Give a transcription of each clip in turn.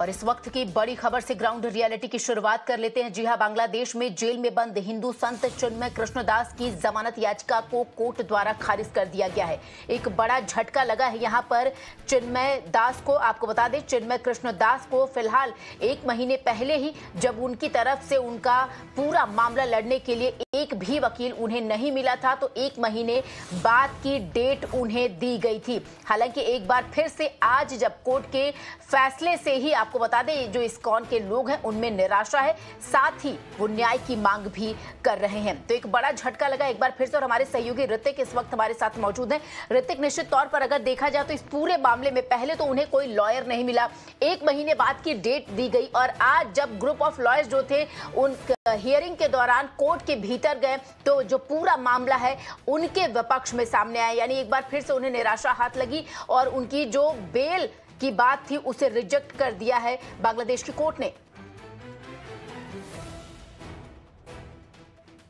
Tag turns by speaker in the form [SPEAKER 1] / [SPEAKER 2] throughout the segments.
[SPEAKER 1] और इस वक्त की बड़ी खबर से ग्राउंड रियलिटी की शुरुआत कर लेते हैं। जी हां, बांग्लादेश में जेल में बंद हिंदू संत चिन्मय कृष्णदास की जमानत याचिका को कोर्ट द्वारा खारिज कर दिया गया है। एक बड़ा झटका लगा है यहां पर चिन्मय दास को। आपको बता दें, चिन्मय कृष्णदास को फिलहाल 1 महीने पहले ही जब उनकी तरफ से उनका पूरा मामला लड़ने के लिए एक भी वकील उन्हें नहीं मिला था, तो 1 महीने बाद की डेट उन्हें दी गई थी। हालांकि एक बार फिर से आज जब कोर्ट के फैसले से ही आपको बता दें, जो इस्कॉन के लोग हैं उनमें निराशा है, साथ ही वो न्याय की मांग भी कर रहे हैं। तो एक बड़ा झटका लगा एक बार फिर से। और हमारे सहयोगी ऋतिक इस वक्त हमारे साथ मौजूद हैं। ऋतिक, निश्चित तौर पर अगर देखा जाए तो इस पूरे मामले में पहले तो उन्हें कोई लॉयर नहीं मिला, 1 महीने बाद की डेट दी गई, और आज जब ग्रुप ऑफ लॉयर्स जो थे उन हियरिंग के दौरान कोर्ट के भीतर गए तो जो पूरा मामला है उनके विपक्ष में सामने आया। यानी एक बार फिर से उन्हें निराशा हाथ लगी और उनकी जो बेल की बात थी उसे रिजेक्ट कर दिया है बांग्लादेश की कोर्ट ने।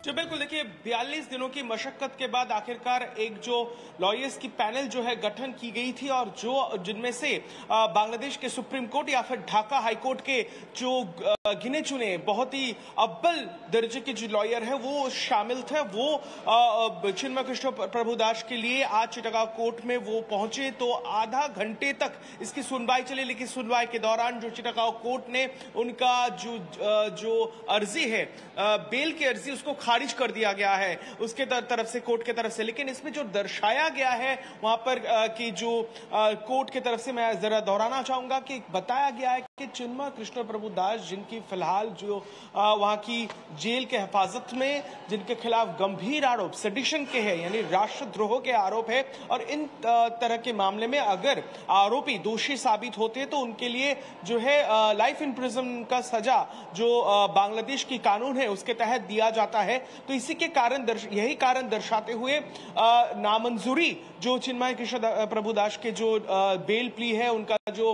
[SPEAKER 2] जी बिल्कुल, देखिए 42 दिनों की मशक्कत के बाद आखिरकार एक जो लॉयर्स की पैनल जो है गठन की गई थी, और जो जिनमें से बांग्लादेश के सुप्रीम कोर्ट या फिर ढाका हाई कोर्ट के जो गिने चुने बहुत ही अव्वल दर्जे के जो लॉयर है वो शामिल थे। वो चिन्मय कृष्ण प्रभुदास के लिए आज चिटागोंग कोर्ट में वो पहुंचे, तो आधा घंटे तक इसकी सुनवाई चली। लेकिन सुनवाई के दौरान जो चिटागोंग कोर्ट ने उनका जो अर्जी है, बेल की अर्जी, उसको खारिज कर दिया गया है उसके तरफ से, कोर्ट के तरफ से। लेकिन इसमें जो दर्शाया गया है वहां पर कि जो कोर्ट के तरफ से, मैं जरा दोहराना चाहूंगा कि बताया गया है कि चिन्मय कृष्ण प्रभुदास, जिनकी फिलहाल जो वहां की जेल के हिफाजत में, जिनके खिलाफ गंभीर आरोप सेडिशन के हैं, यानी राष्ट्रद्रोह के आरोप है, और इन तरह के मामले में अगर आरोपी दोषी साबित होते तो उनके लिए जो है लाइफ इन प्रिजन का सजा जो बांग्लादेश की कानून है उसके तहत दिया जाता है। तो इसी के कारण यही कारण दर्शाते हुए नामंजूरी जो चिन्मय कृष्ण प्रभुदास के जो बेल प्ली है उनका जो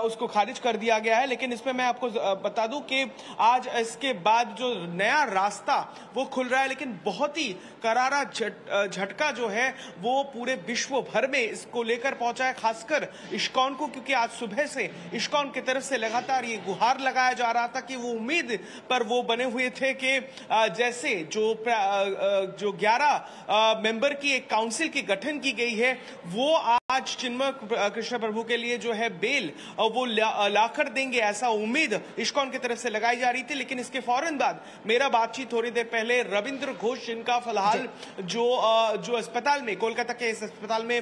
[SPEAKER 2] उसको खारिज कर दिया गया है। लेकिन इसमें मैं आपको बता दूं कि आज इसके बाद जो नया रास्ता वो खुल रहा है, लेकिन बहुत ही करारा झटका जो है वो पूरे विश्व भर में इसको लेकर पहुंचा है, खासकर इस्कॉन को, क्योंकि आज सुबह से इस्कॉन की तरफ से लगातार ये गुहार लगाया जा रहा था कि वो उम्मीद पर वो बने हुए थे कि जैसे जो 11 मेंबर की एक काउंसिल की गठन की गई है, वो आज चिन्मय कृष्ण प्रभु के लिए जो है बेल वो लाकर देंगे, ऐसा उम्मीद इस्कॉन की तरफ से लगाई जा रही थी। लेकिन इसके फौरन बाद मेरा बातचीत थोड़ी देर पहले रविंद्र घोष, जिनका फिलहाल जो अस्पताल में, कोलकाता के इस अस्पताल में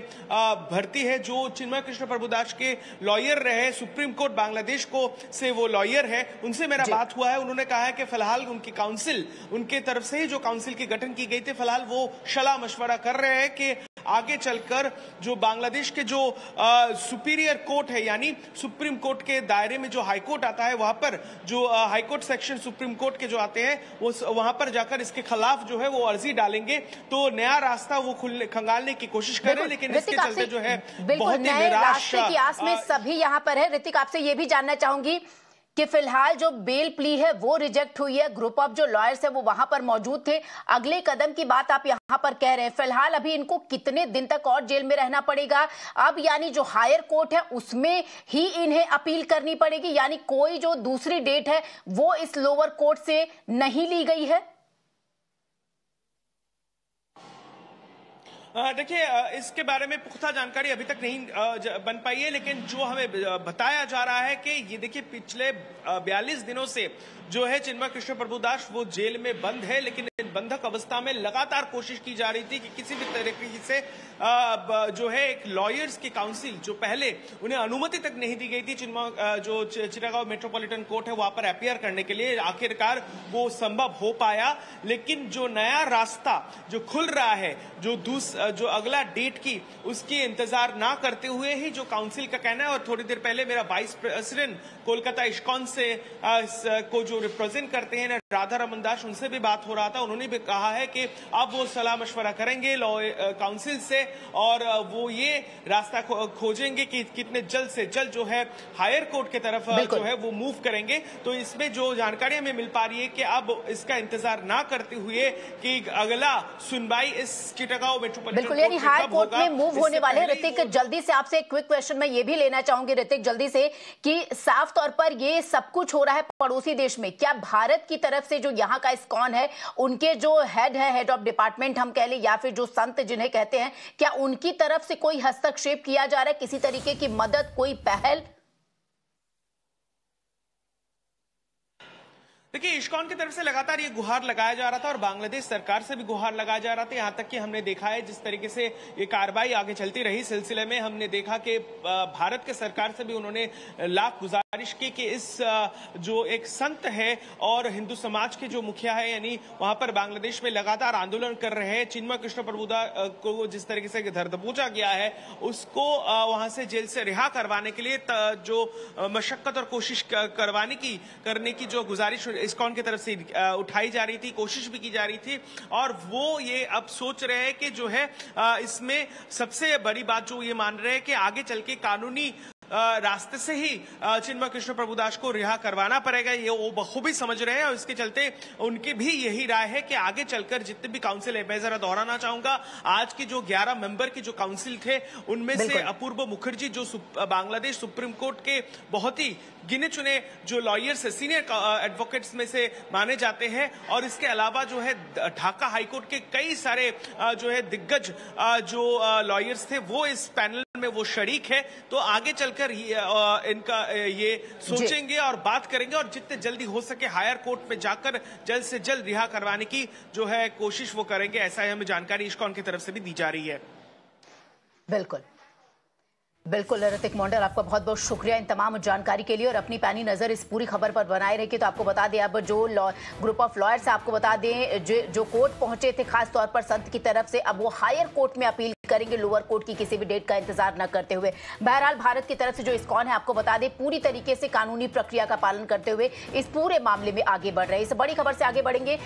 [SPEAKER 2] भर्ती है, जो चिन्मय कृष्ण प्रभुदास के लॉयर रहे, सुप्रीम कोर्ट बांग्लादेश को से वो लॉयर है, उनसे मेरा बात हुआ है। उन्होंने कहा है कि फिलहाल उनकी काउंसिल, उनके तरफ से ही जो काउंसिल की गठन की गई थी, फिलहाल वो सलाह मशवरा कर रहे हैं कि आगे चलकर जो बांग्लादेश के जो सुपीरियर कोर्ट है, यानी सुप्रीम कोर्ट के दायरे में जो हाई कोर्ट आता है, वहां पर जो high court section supreme court के जो आते हैं, वो वहां पर जाकर इसके खिलाफ जो है वो अर्जी डालेंगे, तो नया रास्ता वो खंगालने की कोशिश कर रहे हैं। लेकिन इसके चलते जो है बहुत ही निराश
[SPEAKER 1] की आस में सभी यहां पर है। ऋतिक, आपसे ये भी जानना चाहूंगी कि फिलहाल जो बेल प्ली है वो रिजेक्ट हुई है, ग्रुप ऑफ जो लॉयर्स है वो वहां पर मौजूद थे, अगले कदम की बात आप यहां पर कह रहे हैं। फिलहाल अभी इनको कितने दिन तक और जेल में रहना पड़ेगा? अब यानी जो हायर कोर्ट है उसमें ही इन्हें अपील करनी पड़ेगी, यानी कोई जो दूसरी डेट है वो इस लोअर कोर्ट से नहीं ली गई है?
[SPEAKER 2] देखिए, इसके बारे में पुख्ता जानकारी अभी तक नहीं बन पाई है, लेकिन जो हमें बताया जा रहा है कि ये देखिए पिछले 42 दिनों से जो है चिन्मय कृष्ण प्रभुदास वो जेल में बंद है। लेकिन बंधक अवस्था में लगातार कोशिश की जा रही थी कि किसी भी तरीके से जो है एक लॉयर्स की काउंसिल, जो पहले उन्हें अनुमति तक नहीं दी गई थी चिन्मय जो चिटागोंग मेट्रोपॉलिटन कोर्ट है वहां पर अपीयर करने के लिए, आखिरकार वो संभव हो पाया। लेकिन जो नया रास्ता जो खुल रहा है, जो अगला डेट की, उसकी इंतजार ना करते हुए ही जो काउंसिल का कहना है, और थोड़ी देर पहले मेरा वाइस प्रेसिडेंट कोलकाता इस्कॉन से को जो रिप्रेजेंट करते हैं राधा रमन दास, उनसे भी बात हो रहा था। उन्होंने उन्होंने भी कहा है कि अब वो सलाह मशवरा करेंगे लॉ काउंसिल से और वो ये रास्ता खोजेंगे कि कितने जल्द से जल्द जो है हायर कोर्ट की तरफ जो है वो मूव करेंगे। तो इसमें जो जानकारी हमें मिल पा रही है कि अब इसका इंतजार ना करते हुए कि अगला सुनवाई इस चिटागोंग मेट्रोपॉलिटन
[SPEAKER 1] बिल्कुल, यानी हाई कोर्ट में मूव होने वाले। ऋतिक, जल्दी से आपसे एक क्विक क्वेश्चन मैं ये भी लेना चाहूंगी ऋतिक जल्दी से, कि साफ तौर पर ये सब कुछ हो रहा है पड़ोसी देश में, क्या भारत की तरफ से जो यहाँ का इस्कॉन है, उनके जो हेड है, हेड ऑफ डिपार्टमेंट हम कह लें, या फिर जो संत जिन्हें कहते हैं, क्या उनकी तरफ से कोई हस्तक्षेप किया जा रहा है, किसी तरीके की मदद, कोई पहल?
[SPEAKER 2] देखिए, इस्कॉन की तरफ से लगातार ये गुहार लगाया जा रहा था और बांग्लादेश सरकार से भी गुहार लगाया जा रहा था। यहाँ तक कि हमने देखा है जिस तरीके से ये कार्रवाई आगे चलती रही सिलसिले में, हमने देखा कि भारत के सरकार से भी उन्होंने लाख गुजारिश की कि इस जो एक संत है और हिंदू समाज के जो मुखिया है, यानी वहां पर बांग्लादेश में लगातार आंदोलन कर रहे हैं, चिन्मय कृष्ण प्रभुदास को जिस तरीके से धर दबोचा गया है, उसको वहां से जेल से रिहा करवाने के लिए जो मशक्कत और कोशिश करने की जो गुजारिश इस्कॉन की तरफ से उठाई जा रही थी, कोशिश भी की जा रही थी, और वो ये अब सोच रहे हैं कि जो है इसमें सबसे बड़ी बात जो ये मान रहे हैं कि आगे चल के कानूनी रास्ते से ही चिन्मय कृष्ण प्रभुदास को रिहा करवाना पड़ेगा। ये वो बखूबी समझ रहे हैं और इसके चलते उनकी भी यही राय है कि आगे चलकर जितने भी काउंसिल है, मैं जरा दोहराना चाहूंगा, आज की जो 11 मेंबर की जो काउंसिल थे उनमें से अपूर्व मुखर्जी जो बांग्लादेश सुप्रीम कोर्ट के बहुत ही गिने चुने जो लॉयर्स है, सीनियर एडवोकेट्स में से माने जाते हैं, और इसके अलावा जो है ढाका हाईकोर्ट के कई सारे जो है दिग्गज जो लॉयर्स थे वो इस पैनल में वो शरीक है। तो आगे चलकर इनका ये सोचेंगे और बात करेंगे और जितने जल्दी हो सके हायर कोर्ट में जाकर जल्द से जल्द रिहा करवाने की जो है कोशिश वो करेंगे। ऐसा हमें जानकारी इस्कॉन की तरफ से भी दी जा रही है।
[SPEAKER 1] बिल्कुल बिल्कुल ऋतिक मोंडर, आपका बहुत बहुत शुक्रिया इन तमाम जानकारी के लिए, और अपनी पैनी नजर इस पूरी खबर पर बनाए रखिए। तो आपको बता दें, अब जो ग्रुप ऑफ लॉयर्स आपको बता दें जो कोर्ट पहुंचे थे खास तौर पर संत की तरफ से, अब वो हायर कोर्ट में अपील करेंगे, लोअर कोर्ट की किसी भी डेट का इंतजार न करते हुए। बहरहाल भारत की तरफ से जो इस्कॉन है, आपको बता दें, पूरी तरीके से कानूनी प्रक्रिया का पालन करते हुए इस पूरे मामले में आगे बढ़ रहे हैं। इस बड़ी खबर से आगे बढ़ेंगे।